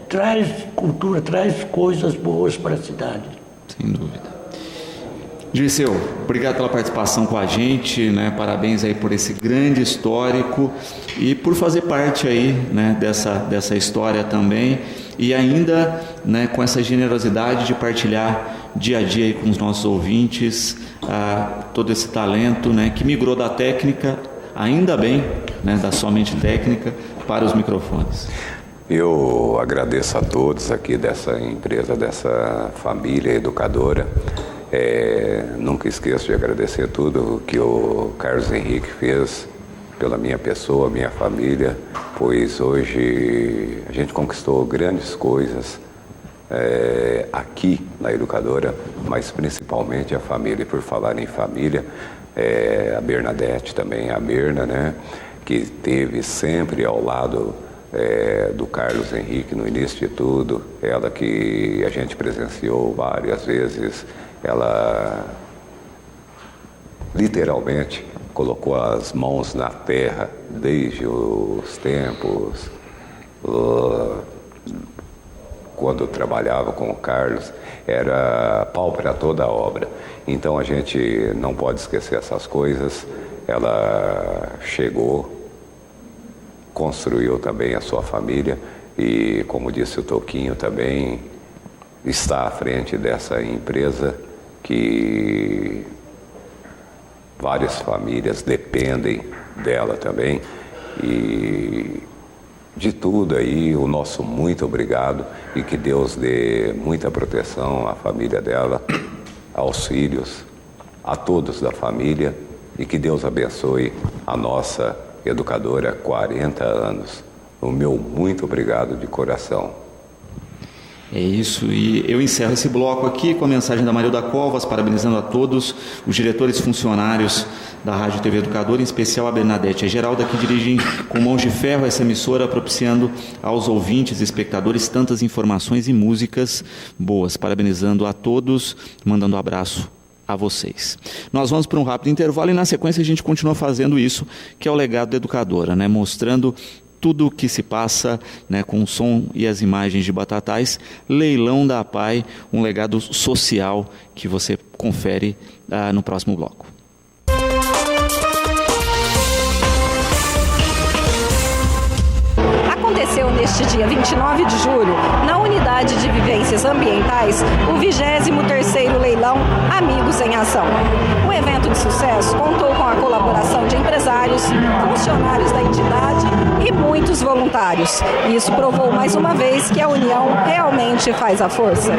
traz cultura, traz coisas boas para a cidade. Sem dúvida. Dirceu, obrigado pela participação com a gente, né? Parabéns aí por esse grande histórico e por fazer parte aí, né, dessa história também, e ainda, né, com essa generosidade de partilhar dia a dia aí com os nossos ouvintes todo esse talento, né, que migrou da técnica, ainda bem, né, da somente técnica, para os microfones. Eu agradeço a todos aqui dessa empresa, dessa família educadora. Nunca esqueço de agradecer tudo que o Carlos Henrique fez pela minha pessoa, minha família, pois hoje a gente conquistou grandes coisas aqui na Educadora, mas principalmente a família. E por falar em família, a Bernadette também, a Berna, né, que esteve sempre ao lado do Carlos Henrique no início de tudo, ela que a gente presenciou várias vezes. Ela literalmente colocou as mãos na terra desde os tempos quando eu trabalhava com o Carlos, era pau para toda a obra. Então a gente não pode esquecer essas coisas. Ela chegou, construiu também a sua família e, como disse o Toquinho, também está à frente dessa empresa que várias famílias dependem dela também. E de tudo aí, o nosso muito obrigado e que Deus dê muita proteção à família dela, aos filhos, a todos da família e que Deus abençoe a nossa Educadora 40 anos. O meu muito obrigado de coração. É isso, e eu encerro esse bloco aqui com a mensagem da Marilda Covas, parabenizando a todos os diretores e funcionários da Rádio TV Educadora, em especial a Bernadette e a Geralda, que dirigem com mãos de ferro essa emissora, propiciando aos ouvintes e espectadores tantas informações e músicas boas. Parabenizando a todos, mandando um abraço a vocês. Nós vamos para um rápido intervalo e na sequência a gente continua fazendo isso, que é o legado da Educadora, né? Mostrando tudo o que se passa, né, com o som e as imagens de Batatais, Leilão da APAE, um legado social que você confere no próximo bloco. Aconteceu neste dia 29 de julho, na Unidade de Vivências Ambientais, o 23º Leilão Amigos em Ação. O evento de sucesso contou com a colaboração de empresários, funcionários da entidade e muitos voluntários. Isso provou mais uma vez que a união realmente faz a força.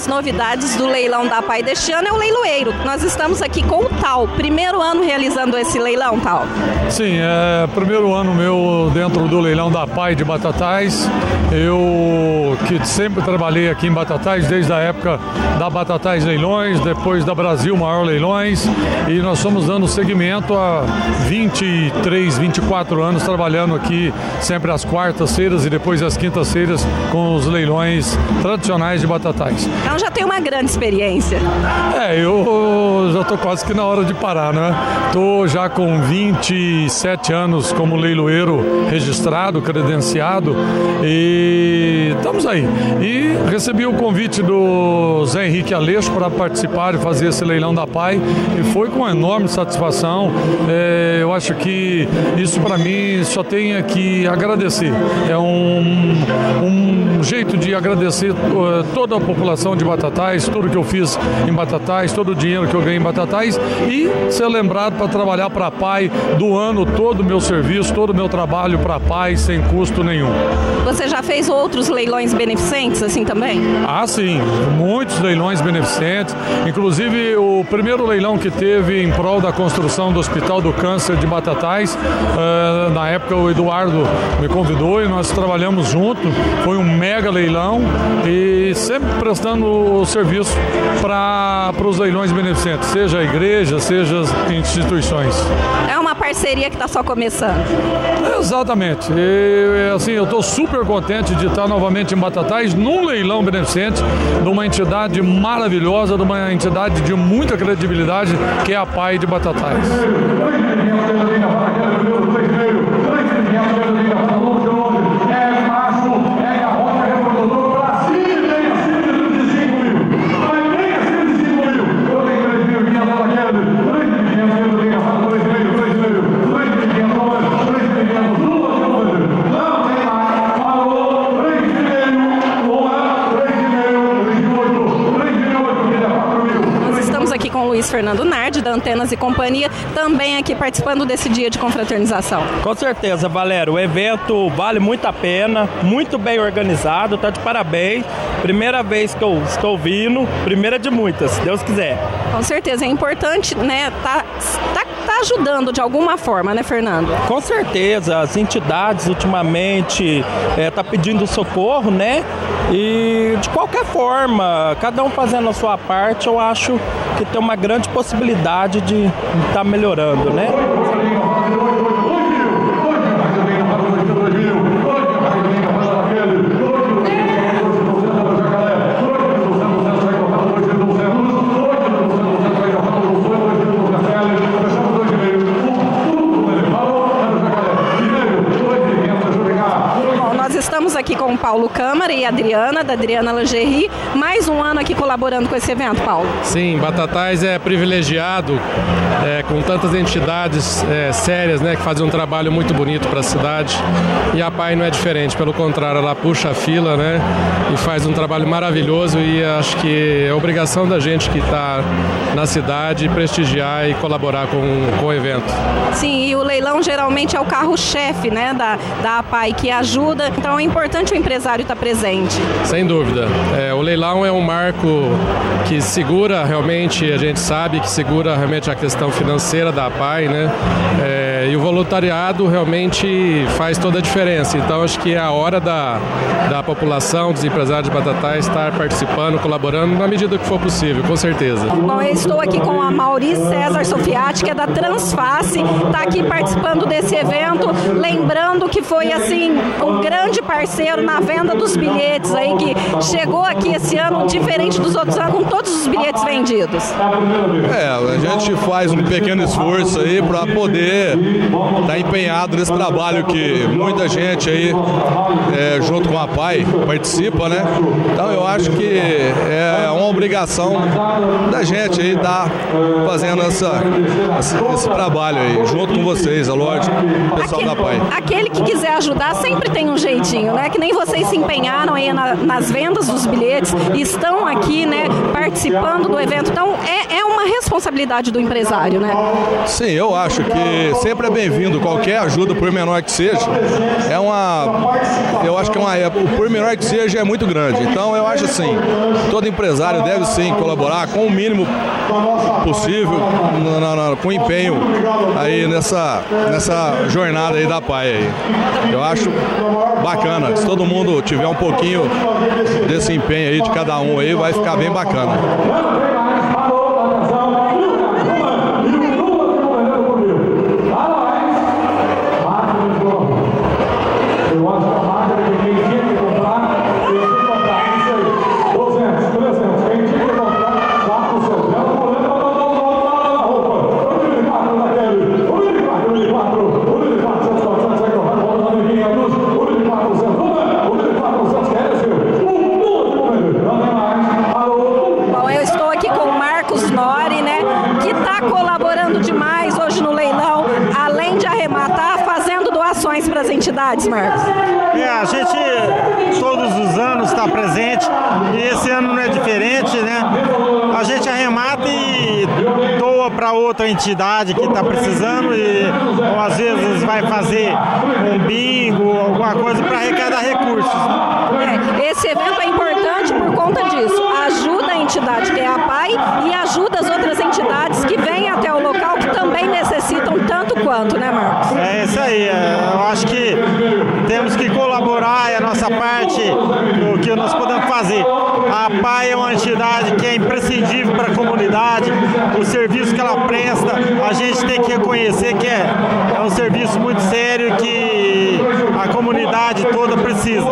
das novidades do leilão da APAI deste ano é o leiloeiro. Nós estamos aqui com o Tal, primeiro ano realizando esse leilão, Tal. Sim, é primeiro ano meu dentro do leilão da APAI de Batatais. Eu que sempre trabalhei aqui em Batatais desde a época da Batatais Leilões, depois da Brasil Maior Leilões, e nós estamos dando seguimento há 23, 24 anos trabalhando aqui sempre às quartas-feiras e depois às quintas-feiras com os leilões tradicionais de Batatais. Então já tem uma grande experiência. Eu já estou quase que na hora de parar, né? Estou já com 27 anos como leiloeiro registrado, credenciado, e estamos aí. E recebi o convite do Zé Henrique Aleixo para participar e fazer esse leilão da APAI, e foi com enorme satisfação. Eu acho que isso para mim só tem que agradecer. É um jeito de agradecer toda a população de Batatais, tudo que eu fiz em Batatais, todo o dinheiro que eu ganhei em Batatais, e ser lembrado para trabalhar para a APAI, doando todo o meu serviço, todo o meu trabalho para a APAI sem custo nenhum. Você já fez outros leilões beneficentes assim também? Ah, sim, muitos leilões beneficentes, inclusive o primeiro leilão que teve em prol da construção do Hospital do Câncer de Batatais, na época o Eduardo me convidou e nós trabalhamos junto, foi um mega leilão e sempre prestando o serviço para os leilões beneficentes, seja a igreja, seja as instituições. É uma parceria que está só começando. Exatamente. Eu estou super contente de estar novamente em Batatais num leilão beneficente de uma entidade maravilhosa, de uma entidade de muita credibilidade, que é a APAI de Batatais. Luiz Fernando Nardi, da Antenas e Companhia, também aqui participando desse dia de confraternização. Com certeza, Valério, o evento vale muito a pena, muito bem organizado, tá de parabéns. Primeira vez que eu estou vindo, primeira de muitas, se Deus quiser. Com certeza, é importante, né, tá ajudando de alguma forma, né, Fernando? Com certeza, as entidades ultimamente tá pedindo socorro, né? E de qualquer forma, cada um fazendo a sua parte, eu acho que tem uma grande possibilidade de estar melhorando, né? Estamos aqui com o Paulo Câmara e a Adriana, da Adriana Lingerie, mais um ano aqui colaborando com esse evento, Paulo. Sim, Batatais é privilegiado com tantas entidades sérias, né, que fazem um trabalho muito bonito para a cidade, e a APAI não é diferente, pelo contrário, ela puxa a fila, né, e faz um trabalho maravilhoso, e acho que é obrigação da gente que está na cidade prestigiar e colaborar com o evento. Sim, e o leilão geralmente é o carro-chefe, né, da APAI, que ajuda. Então é importante o empresário estar presente. Sem dúvida. O leilão é um marco que segura realmente, a gente sabe que segura realmente a questão financeira da APAI, né? E o voluntariado realmente faz toda a diferença. Então acho que é a hora da população, dos empresários de Batatais estar participando, colaborando na medida que for possível, com certeza. Bom, eu estou aqui com a Mauri César Sofiati, que é da Transface, está aqui participando desse evento, lembrando que foi assim um grande parceiro na venda dos bilhetes aí, que chegou aqui esse ano diferente dos outros anos, com todos os bilhetes vendidos. A gente faz um pequeno esforço aí para poder estar empenhado nesse trabalho que muita gente aí, junto com a APAI, participa, né? Então eu acho que é uma obrigação da gente aí estar fazendo esse trabalho aí, junto com vocês, é lógico, o pessoal da APAI. Aquele que quiser ajudar sempre tem um jeitinho, né? Que nem vocês se empenharam aí nas vendas dos bilhetes e estão aqui, né, participando do evento. Então é uma responsabilidade do empresário, né? Sim, eu acho que sempre é bem-vindo, qualquer ajuda, por menor que seja, é uma eu acho que por menor que seja, é muito grande. Então eu acho assim, todo empresário deve sim colaborar com o mínimo possível, com empenho aí nessa jornada aí da PAI aí. Eu acho bacana, se todo mundo tiver um pouquinho desse empenho aí de cada um aí, vai ficar bem bacana. para as entidades, Marcos? A gente todos os anos está presente e esse ano não é diferente, né? A gente arremata e doa para outra entidade que está precisando ou às vezes vai fazer um bingo, alguma coisa para arrecadar recursos. Esse evento é importante por conta disso. Ajuda a entidade que é a PAI e ajuda as outras entidades que vêm até o local que também necessitam tanto quanto, né, Marcos? É isso aí. Eu acho que temos que colaborar, é a nossa parte do que nós podemos fazer. A PAI é uma entidade que é imprescindível para a comunidade. O serviço que ela presta, a gente tem que reconhecer que é um serviço muito sério que a comunidade toda precisa.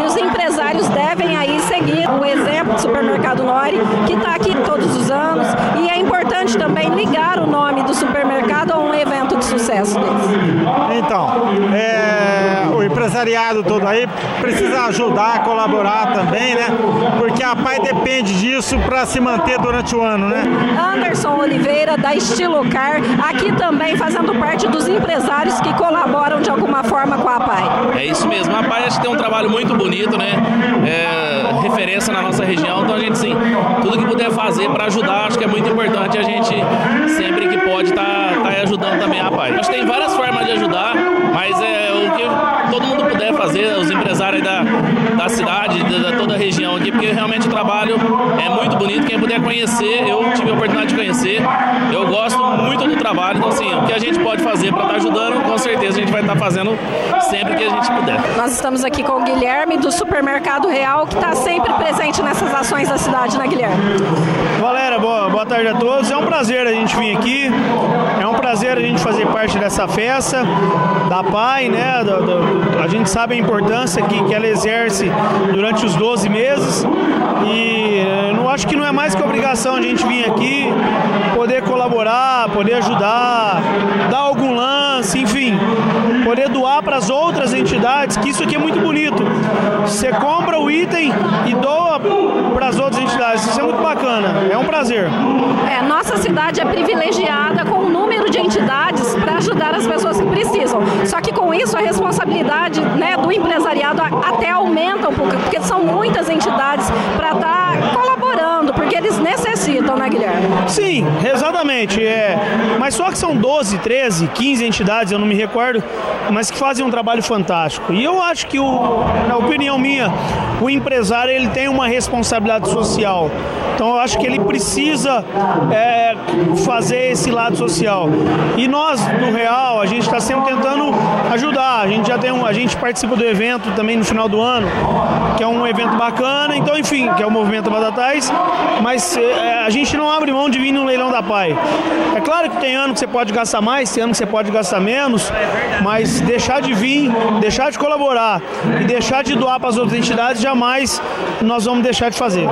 E os empresários devem aí seguir o exemplo do Supermercado Nori, que está aqui todos os anos, e é importante também ligar o nome do supermercado a um evento de sucesso deles. Então, o empresariado todo aí precisa ajudar, colaborar também, né? Porque a PAI depende disso para se manter durante o ano, né? Anderson Oliveira, da Estilo Car, aqui também fazendo parte dos empresários que colaboram de alguma forma com a PAI. É isso mesmo, a PAI acho que tem um trabalho muito bonito, né? Referência na nossa região, então a gente sim, tudo que puder fazer para ajudar, acho que é muito importante, a gente sempre que pode tá ajudando também a PAI. Acho que tem várias formas de ajudar, mas o que todo mundo puder fazer, os empresários da cidade, de toda a região aqui, porque realmente o trabalho é muito bonito, quem puder conhecer, eu tive a oportunidade de conhecer, eu gosto muito do trabalho, então assim, o que a gente pode fazer para estar ajudando, com certeza a gente vai estar fazendo sempre que a gente puder. Nós estamos aqui com o Guilherme do Supermercado Real, que está sempre presente nessas ações da cidade, né, Guilherme? Valéria, boa tarde a todos. É um prazer a gente vir aqui, é um prazer a gente fazer parte dessa festa da PAI, né? A gente sabe a importância que ela exerce durante os 12 meses e eu acho que não é mais que obrigação a gente vir aqui, poder colaborar, poder ajudar, dar algum lance, enfim, poder doar para as outras entidades, que isso aqui é muito bonito. Você compra o item e doa para as outras entidades, isso é muito bacana, é um prazer. Nossa cidade é privilegiada com o número de entidades para ajudar as pessoas que precisam, só que com isso a responsabilidade, né, do empresariado até aumenta um pouco, porque são muitas entidades para estar colaborando, porque eles necessitam, né, Guilherme? Sim, exatamente, mas só que são 12, 13, 15 entidades, eu não me recordo, mas que fazem um trabalho fantástico. E eu acho que, na opinião minha, o empresário ele tem uma responsabilidade social. Então eu acho que ele precisa fazer esse lado social. E nós, do Real, a gente está sempre tentando ajudar. A gente a gente participa do evento também no final do ano, que é um evento bacana, então enfim, que é o Movimento Batatais, mas a gente não abre mão de vir no leilão da PAI. É claro que tem ano que você pode gastar mais, tem ano que você pode gastar menos, mas deixar de vir, deixar de colaborar e deixar de doar para as outras entidades, jamais nós vamos deixar de fazer.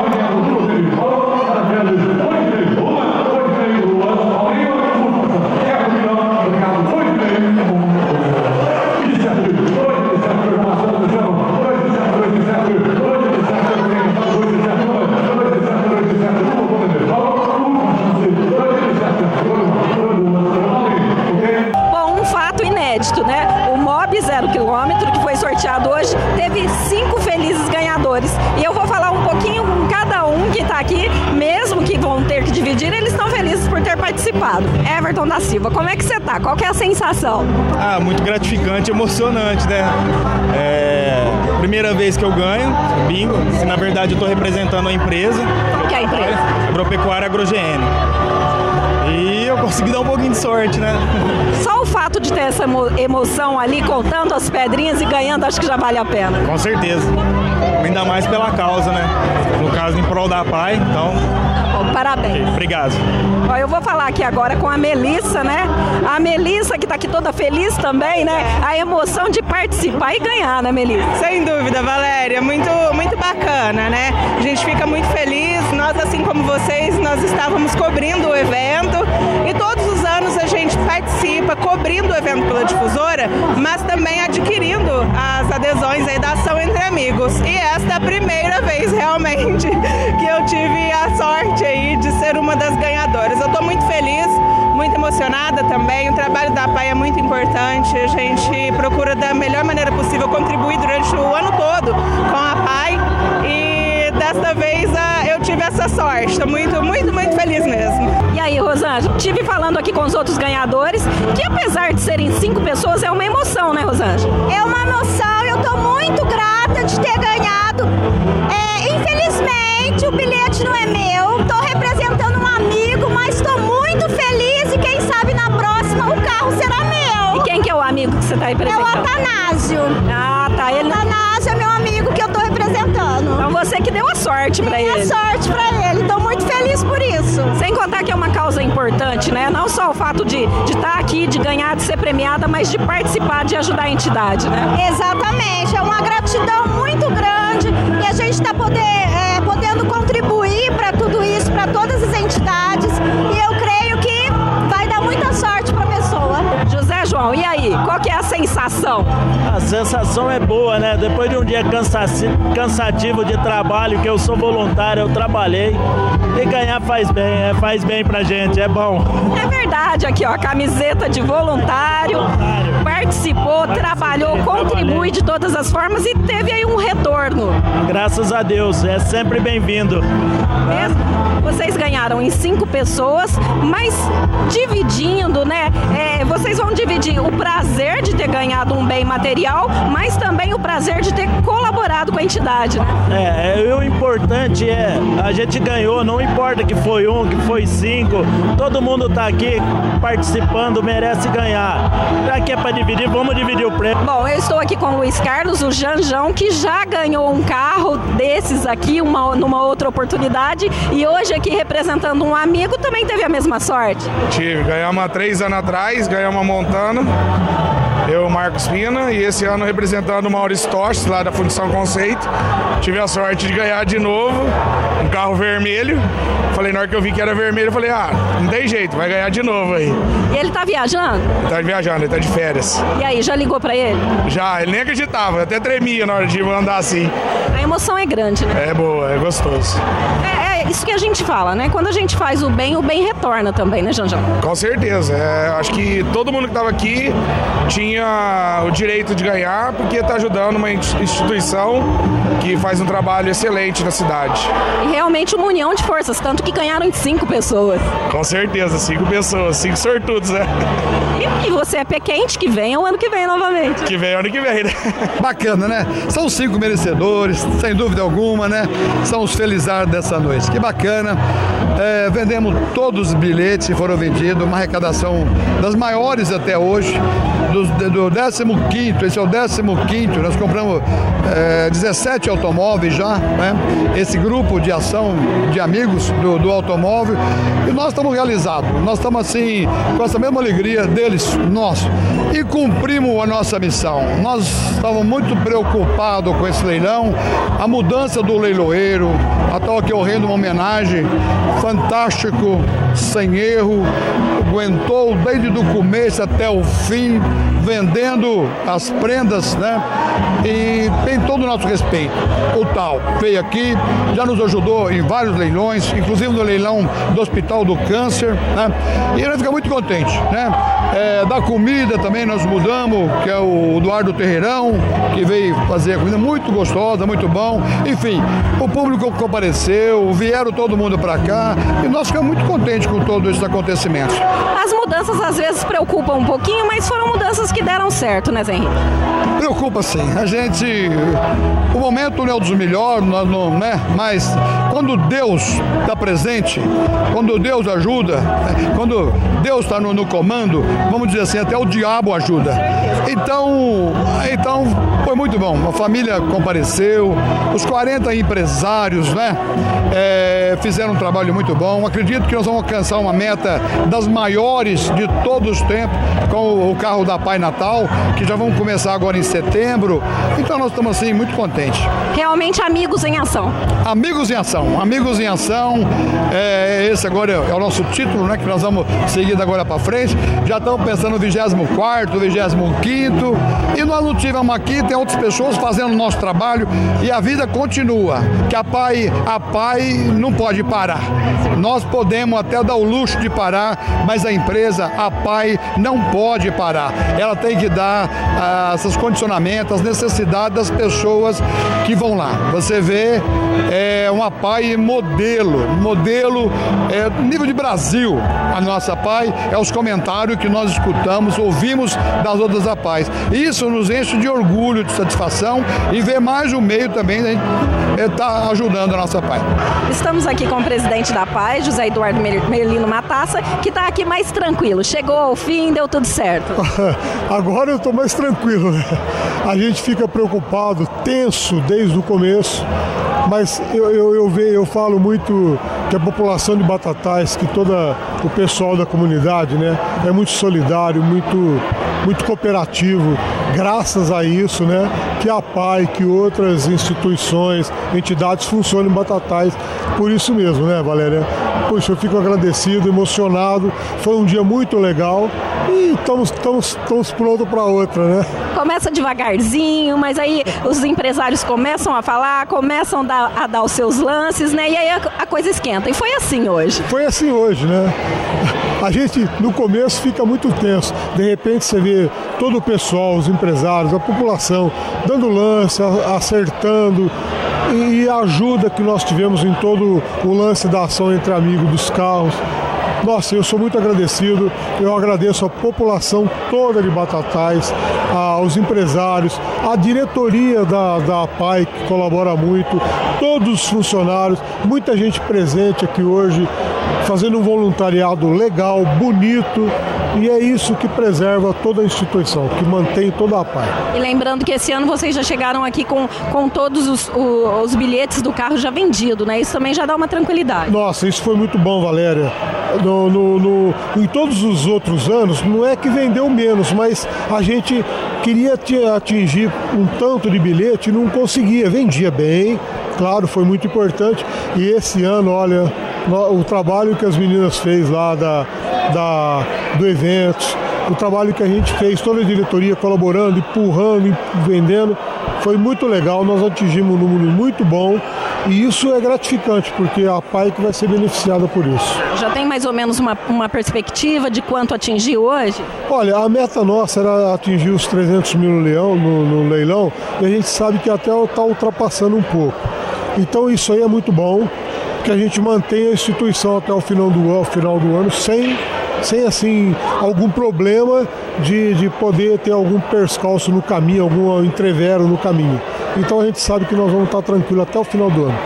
Né? O Mob 0 km, que foi sorteado hoje, teve 5 felizes ganhadores. E eu vou falar um pouquinho com cada um que está aqui, mesmo que vão ter que dividir, eles estão felizes por ter participado. Everton da Silva, como é que você está? Qual que é a sensação? Muito gratificante, emocionante, né? primeira vez que eu ganho bingo, se na verdade eu estou representando a empresa. Qual que é a empresa? Agropecuária AgroGN. E eu consegui dar um pouquinho de sorte, né? Só o fato de ter essa emoção ali, contando as pedrinhas e ganhando, acho que já vale a pena. Com certeza. Ainda mais pela causa, né? No caso, em prol da PAI, então... Bom, parabéns. Obrigado. Ó, eu vou falar aqui agora com a Melissa, né? A Melissa, que tá aqui toda feliz também, né? A emoção de participar e ganhar, né, Melissa? Sem dúvida, Valéria. Muito bacana, né? A gente fica muito feliz. Nós, assim como vocês, nós estávamos cobrindo o evento e todos os anos a gente participa cobrindo o evento pela difusora, mas também adquirindo as adesões aí da Ação Entre Amigos. E esta é a primeira vez realmente que eu tive a sorte aí de ser uma das ganhadoras. Eu estou muito feliz, muito emocionada também. O trabalho da PAI é muito importante. A gente procura da melhor maneira possível contribuir durante o ano todo com a PAI e desta vez eu tive essa sorte. Estou muito feliz mesmo. E aí, Rosângela, estive falando aqui com os outros ganhadores, que apesar de serem 5 pessoas, é uma emoção, né, Rosângela? É uma emoção, eu estou muito grata de ter ganhado. Infelizmente, o bilhete não é meu, estou representando um amigo, mas estou muito feliz e quem sabe na próxima o carro será meu. E quem que é o amigo que você está representando? É o Atanásio. Ah, tá. Ele... O Atanásio é meu amigo que eu estou representando. Então você que deu a sorte para ele. Deu a sorte para ele, estou muito feliz por isso. Sem contar que é uma causa importante, né? Não só o fato de estar aqui, de ganhar, de ser premiada, mas de participar, de ajudar a entidade, né? Exatamente, é uma gratidão muito grande e a gente está podendo contribuir para tudo isso, para todas as entidades, e eu creio que vai dar muita sorte para a pessoa. José João, e aí? Qual que é a sensação? A sensação é boa, né? Depois de um dia cansativo de trabalho, que eu sou voluntário, eu trabalhei, e ganhar faz bem pra gente, é bom. É verdade, aqui ó, a camiseta de voluntário, participou, trabalhou, contribui de todas as formas e teve aí um retorno. Graças a Deus, é sempre bem-vindo. Vocês ganharam em 5 pessoas, mas dividindo, né? Vocês vão dividir o prazer de ter ganhado um bem material, mas também o prazer de ter colaborado com a entidade, né? O importante é, a gente ganhou, não importa que foi 1, que foi 5, todo mundo tá aqui participando, merece ganhar. Já que é para dividir, vamos dividir o prêmio. Bom, eu estou aqui com o Luiz Carlos, o Janjão, que já ganhou um carro desses aqui, numa outra oportunidade, e hoje aqui representando um amigo, também teve a mesma sorte? Tive, ganhamos há 3 anos atrás, ganhamos a Montana, eu, Marcos Pina, e esse ano representando o Maurício Tostes, lá da Fundição Conceito. Tive a sorte de ganhar de novo um carro vermelho. Falei, na hora que eu vi que era vermelho, eu falei, não tem jeito, vai ganhar de novo aí. E ele tá viajando? Ele tá viajando, ele tá de férias. E aí, já ligou pra ele? Já, ele nem acreditava, eu até tremia na hora de mandar assim. A emoção é grande, né? É boa, é gostoso. É isso que a gente fala, né? Quando a gente faz o bem retorna também, né, Janjão? Com certeza. Acho que todo mundo que estava aqui tinha o direito de ganhar, porque está ajudando uma instituição que faz um trabalho excelente na cidade. E realmente uma união de forças, tanto que ganharam em 5 pessoas. Com certeza, 5 pessoas, 5 sortudos, né? E você é pé quente, que venha o ano que vem novamente. Que venha o ano que vem, né? Bacana, né? São 5 merecedores, sem dúvida alguma, né? São os felizardos dessa noite. Que bacana. Vendemos todos os bilhetes que foram vendidos, uma arrecadação das maiores até hoje, do 15º, esse é o 15º, nós compramos 17 automóveis já, né? Esse grupo de ação de amigos do automóvel, e nós estamos realizados, nós estamos assim, com essa mesma alegria deles, nós, e cumprimos a nossa missão. Nós estávamos muito preocupados com esse leilão, a mudança do leiloeiro, até aqui eu rendo uma homenagem, fantástico, sem erro, aguentou desde o começo até o fim, vendendo as prendas, né? E tem todo o nosso respeito. O tal veio aqui, já nos ajudou em vários leilões, inclusive no leilão do Hospital do Câncer, né? E ele fica muito contente, né? Da comida também nós mudamos, que é o Eduardo Terreirão, que veio fazer a comida muito gostosa, muito bom. Enfim, o público compareceu, vieram todo mundo para cá e nós ficamos muito contentes com todos esses acontecimentos. As mudanças às vezes preocupam um pouquinho, mas foram mudanças que deram certo, né, Zé Henrique? Preocupa sim. O momento não é o dos melhores, né? Mas quando Deus está presente, quando Deus ajuda, quando Deus está no comando, vamos dizer assim, até o diabo ajuda. Então foi muito bom. A família compareceu, os 40 empresários, né? Fizeram um trabalho muito bom. Acredito que nós vamos alcançar uma meta das maiores de todos os tempos com o carro da Pai Natal, que já vamos começar agora em setembro. Então nós estamos assim muito contentes. Realmente amigos em ação. Amigos em ação, amigos em ação. Esse agora é o nosso título, né? Que nós vamos seguir agora para frente. Já estamos pensando no 24º, 25º. E nós não tivemos aqui, tem outras pessoas fazendo o nosso trabalho e a vida continua. Que a Pai não pode parar. Nós podemos até dar o luxo de parar, mas a empresa, a Pai, não pode parar. Ela tem que dar esses condicionamentos, as necessidades das pessoas que vão lá. Você vê uma Pai modelo nível de Brasil. A nossa Pai é os comentários que nós escutamos, ouvimos das outras APAIs. Isso nos enche de orgulho, de satisfação e ver mais um meio também de estar ajudando a nossa Pai. Estamos aqui com o presidente da APAI, José Eduardo Merlino Matassa, que está aqui mais tranquilo. Chegou ao fim, deu tudo certo. Agora eu estou mais tranquilo, né? A gente fica preocupado, tenso desde o começo, mas eu falo muito que a população de Batatais, que todo o pessoal da comunidade, né, é muito solidário, muito cooperativo. Graças a isso, né, que a APAI, que outras instituições, entidades funcionam em Batatais. Por isso mesmo, né, Valéria? Poxa, eu fico agradecido, emocionado. Foi um dia muito legal e estamos prontos para outra, né? Começa devagarzinho, mas aí os empresários começam a falar, começam a dar os seus lances, né? E aí a coisa esquenta. E foi assim hoje. Foi assim hoje, né? A gente, no começo, fica muito tenso. De repente, você vê todo o pessoal, os empresários, a população, dando lance, acertando. E a ajuda que nós tivemos em todo o lance da ação entre amigos dos carros. Nossa, eu sou muito agradecido, eu agradeço a população toda de Batatais, aos empresários, a diretoria da APAI, que colabora muito, todos os funcionários, muita gente presente aqui hoje, fazendo um voluntariado legal, bonito, e é isso que preserva toda a instituição, que mantém toda a APAI. E lembrando que esse ano vocês já chegaram aqui com todos os bilhetes do carro já vendidos, né? Isso também já dá uma tranquilidade. Nossa, isso foi muito bom, Valéria. Em todos os outros anos, não é que vendeu menos, mas a gente queria atingir um tanto de bilhete e não conseguia. Vendia bem, claro, foi muito importante. E esse ano, olha, o trabalho que as meninas fez lá do evento, o trabalho que a gente fez, toda a diretoria colaborando, empurrando, vendendo, foi muito legal. Nós atingimos um número muito bom. E isso é gratificante, porque a APAI que vai ser beneficiada por isso. Já tem mais ou menos uma perspectiva de quanto atingiu hoje? Olha, a meta nossa era atingir os 300 mil no leilão, e a gente sabe que até está ultrapassando um pouco. Então isso aí é muito bom, que a gente mantenha a instituição até o final do ano sem assim, algum problema de poder ter algum percalço no caminho, algum entrevero no caminho. Então a gente sabe que nós vamos estar tranquilos até o final do ano.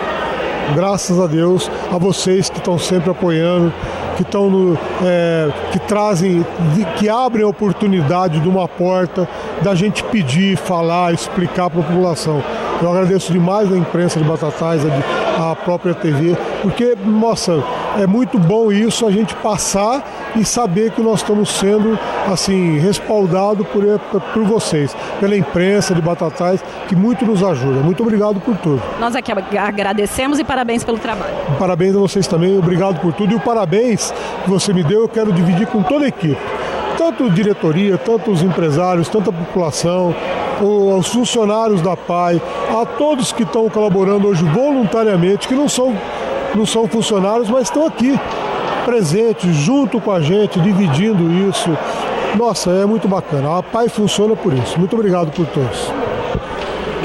Graças a Deus, a vocês que estão sempre apoiando, que abrem a oportunidade de uma porta da gente pedir, falar, explicar para a população. Eu agradeço demais a imprensa de Batatais, a própria TV, porque, nossa, é muito bom isso, a gente passar e saber que nós estamos sendo, assim, respaldados por vocês, pela imprensa de Batatais, que muito nos ajuda. Muito obrigado por tudo. Nós aqui agradecemos e parabéns pelo trabalho. Parabéns a vocês também, obrigado por tudo. E o parabéns que você me deu, eu quero dividir com toda a equipe. Tanto diretoria, tanto os empresários, tanta população, os funcionários da APAI, a todos que estão colaborando hoje voluntariamente, que não são funcionários, mas estão aqui, presentes, junto com a gente, dividindo isso. Nossa, é muito bacana. A APAI funciona por isso. Muito obrigado por todos.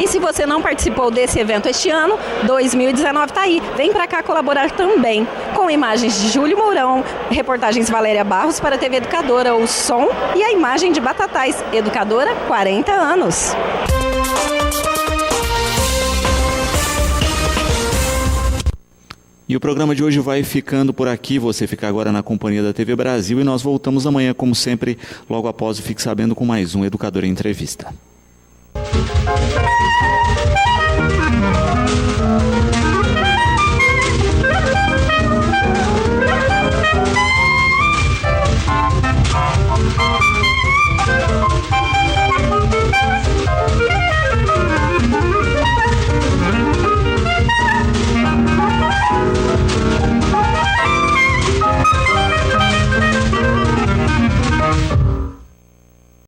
E se você não participou desse evento este ano, 2019 tá aí. Vem pra cá colaborar também. Com imagens de Júlio Mourão, reportagens Valéria Barros para a TV Educadora, o som e a imagem de Batatais. Educadora, 40 anos. E o programa de hoje vai ficando por aqui. Você fica agora na companhia da TV Brasil e nós voltamos amanhã, como sempre, logo após o Fique Sabendo, com mais um Educador em Entrevista.